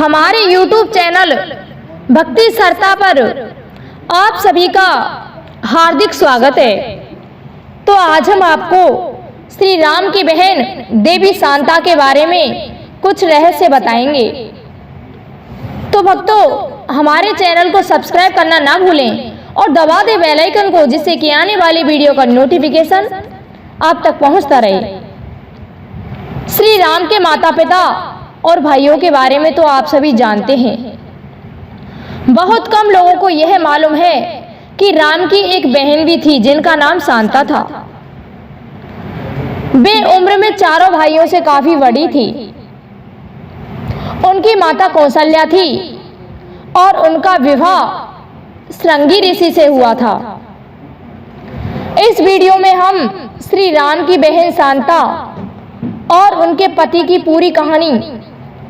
हमारे YouTube channel भक्ति सरता पर आप सभी का हार्दिक स्वागत है। तो आज हम आपको श्री राम की बहन देवी शांता के बारे में कुछ रहस्य बताएंगे। तो भक्तों, हमारे चैनल को सब्सक्राइब करना ना भूलें और दबा दें बेल आइकन को, जिससे कि आने वाली वीडियो का नोटिफिकेशन आप तक पहुंचता रहे। श्री राम के माता पिता और भाइयों के बारे में तो आप सभी जानते हैं। बहुत कम लोगों को यह मालूम है कि राम की एक बहन भी थी जिनका नाम शांता था। वे उम्र में चारों भाइयों से काफी बड़ी थी। उनकी माता कौशल्या थी और उनका विवाह श्रृंगी ऋषि से हुआ था। इस वीडियो में हम श्री राम की बहन शांता और उनके पति की पूरी कहानी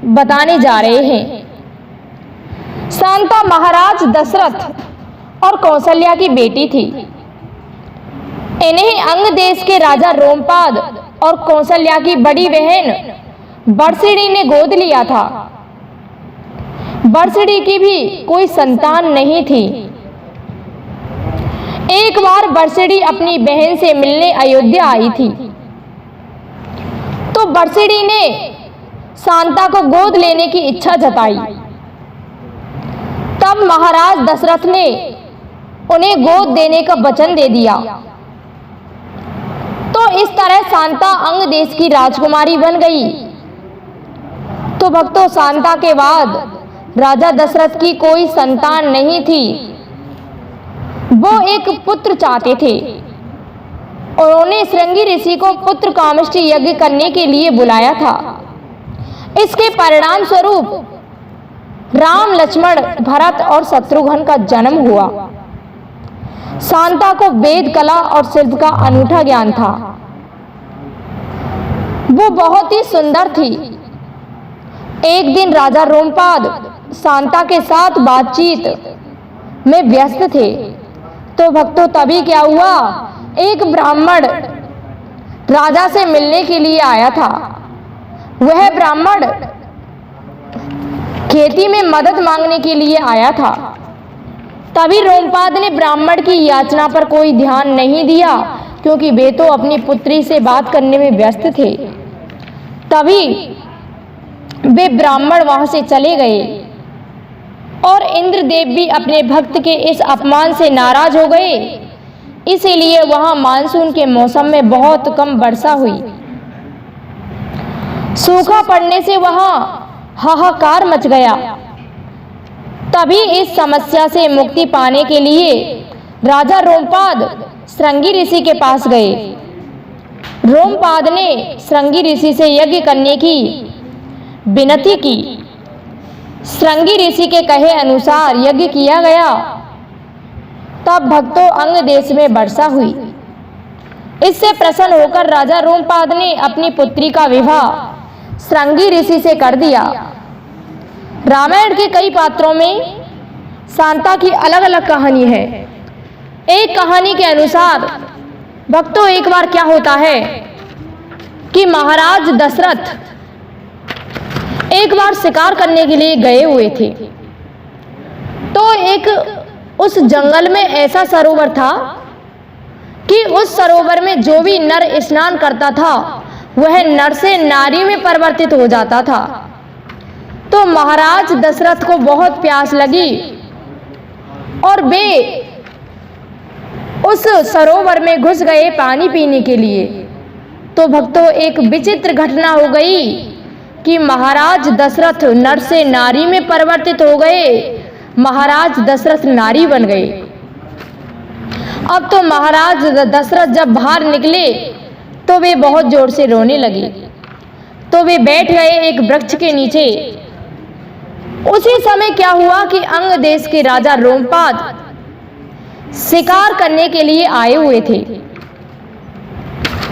बताने जा रहे हैं। शांता महाराज दशरथ और कौशल्या की बेटी थी। इन्हें अंग देश के राजा रोमपाद और कौशल्या की बड़ी बहन बरसिड़ी ने गोद लिया था। बरसिड़ी की भी कोई संतान नहीं थी। एक बार बरसिड़ी अपनी बहन से मिलने अयोध्या आई थी, तो बरसिड़ी ने शांता को गोद लेने की इच्छा जताई। तब महाराज दशरथ ने उन्हें गोद देने का वचन दे दिया। तो इस तरह शांता अंग देश की राजकुमारी बन गई। तो भक्तों, शांता के बाद राजा दशरथ की कोई संतान नहीं थी। वो एक पुत्र चाहते थे। उन्होंने श्रृंगी ऋषि को पुत्र कामेष्टि यज्ञ करने के लिए बुलाया था। इसके परिणाम स्वरूप राम, लक्ष्मण, भरत और शत्रुघ्न का जन्म हुआ। शांता को वेद कला और शिल्प का अनूठा ज्ञान था। वो बहुत ही सुंदर थी। एक दिन राजा रोमपाद शांता के साथ बातचीत में व्यस्त थे। तो भक्तों, तभी क्या हुआ, एक ब्राह्मण राजा से मिलने के लिए आया था। वह ब्राह्मण खेती में मदद मांगने के लिए आया था। तभी रोमपाद ने ब्राह्मण की याचना पर कोई ध्यान नहीं दिया, क्योंकि वे तो अपनी पुत्री से बात करने में व्यस्त थे। तभी वे ब्राह्मण वहां से चले गए और इंद्रदेव भी अपने भक्त के इस अपमान से नाराज हो गए। इसीलिए वहां मानसून के मौसम में बहुत कम वर्षा हुई। सूखा पड़ने से वहां हाहाकार मच गया। तभी इस समस्या से मुक्ति पाने के लिए राजा रोमपाद श्रृंगी ऋषि के पास गए। रोमपाद ने श्रृंगी ऋषि से यज्ञ करने की विनती की। श्रृंगी ऋषि के कहे अनुसार यज्ञ किया गया। तब भक्तों, अंग देश में वर्षा हुई। इससे प्रसन्न होकर राजा रोमपाद ने अपनी पुत्री का विवाह श्रृंगी ऋषि से कर दिया। रामायण के कई पात्रों में शांता की अलग अलग कहानी है। एक कहानी के अनुसार भक्तों, एक बार क्या होता है कि महाराज दशरथ एक बार शिकार करने के लिए गए हुए थे। तो एक उस जंगल में ऐसा सरोवर था कि उस सरोवर में जो भी नर स्नान करता था वह नर से नारी में परिवर्तित हो जाता था। तो महाराज दशरथ को बहुत प्यास लगी और वे उस सरोवर में घुस गए पानी पीने के लिए। तो भक्तों, एक विचित्र घटना हो गई कि महाराज दशरथ नर से नारी में परिवर्तित हो गए। महाराज दशरथ नारी बन गए। अब तो महाराज दशरथ जब बाहर निकले तो वे बहुत जोर से रोने लगे। तो वे बैठ गए एक वृक्ष के नीचे। उसी समय क्या हुआ कि अंग देश के राजा रोमपाद शिकार करने के लिए आए हुए थे।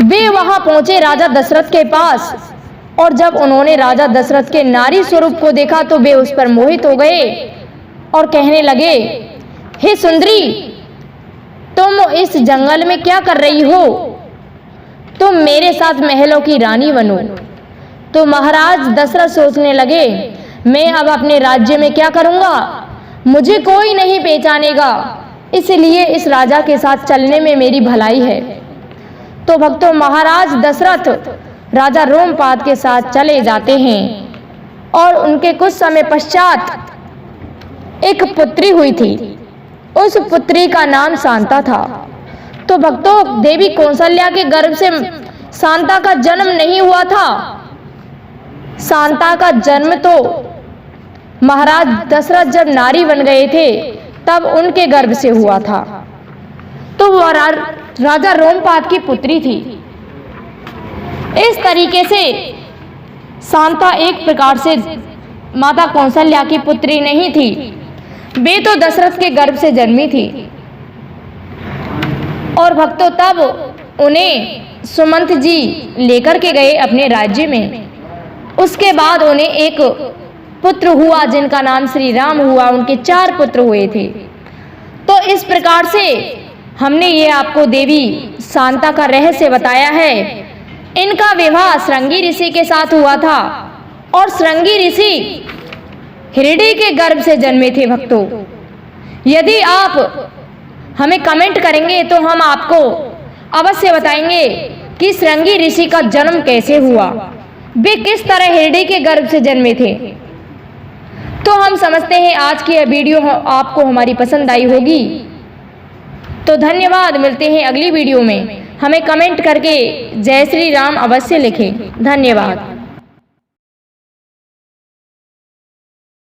वे वहां पहुंचे राजा दशरथ के पास, और जब उन्होंने राजा दशरथ के नारी स्वरूप को देखा तो वे उस पर मोहित हो गए और कहने लगे, हे सुंदरी, तुम इस जंगल में क्या कर रही हो? तुम मेरे साथ महलों की रानी बनो। तो महाराज दशरथ सोचने लगे मैं अब अपने राज्य में क्या करूँगा, मुझे कोई नहीं पहचानेगा, इसलिए इस राजा के साथ चलने में मेरी भलाई है। तो भक्तों, महाराज दशरथ राजा रोमपाद के साथ चले जाते हैं और उनके कुछ समय पश्चात एक पुत्री हुई थी। उस पुत्री का नाम शांता था। तो भक्तों, देवी कौशल्या के गर्भ से शांता का जन्म नहीं हुआ था। शांता का जन्म तो महाराज दशरथ जब नारी बन गए थे तब उनके गर्भ से हुआ था। तो वह राजा रोमपाद की पुत्री थी। इस तरीके से शांता एक प्रकार से माता कौशल्या की पुत्री नहीं थी, वे तो दशरथ के गर्भ से जन्मी थी। और भक्तों, तब उन्हें सुमंत जी लेकर के गए अपने राज्य में। उसके बाद उन्हें एक पुत्र हुआ जिनका नाम श्री राम हुआ। उनके 4 पुत्र हुए थे। तो इस प्रकार से हमने ये आपको देवी शांता का रहस्य बताया है। इनका विवाह श्रृंगी ऋषि के साथ हुआ था और श्रृंगी ऋषि हिरणी के गर्भ से जन्मे थे। भक्तों, यदि आप हमें कमेंट करेंगे तो हम आपको अवश्य बताएंगे कि श्रृंगी ऋषि का जन्म कैसे हुआ, वे किस तरह हिरणी के गर्भ से जन्मे थे। तो हम समझते हैं आज की यह वीडियो आपको हमारी पसंद आई होगी। तो धन्यवाद, मिलते हैं अगली वीडियो में। हमें कमेंट करके जय श्री राम अवश्य लिखें। धन्यवाद।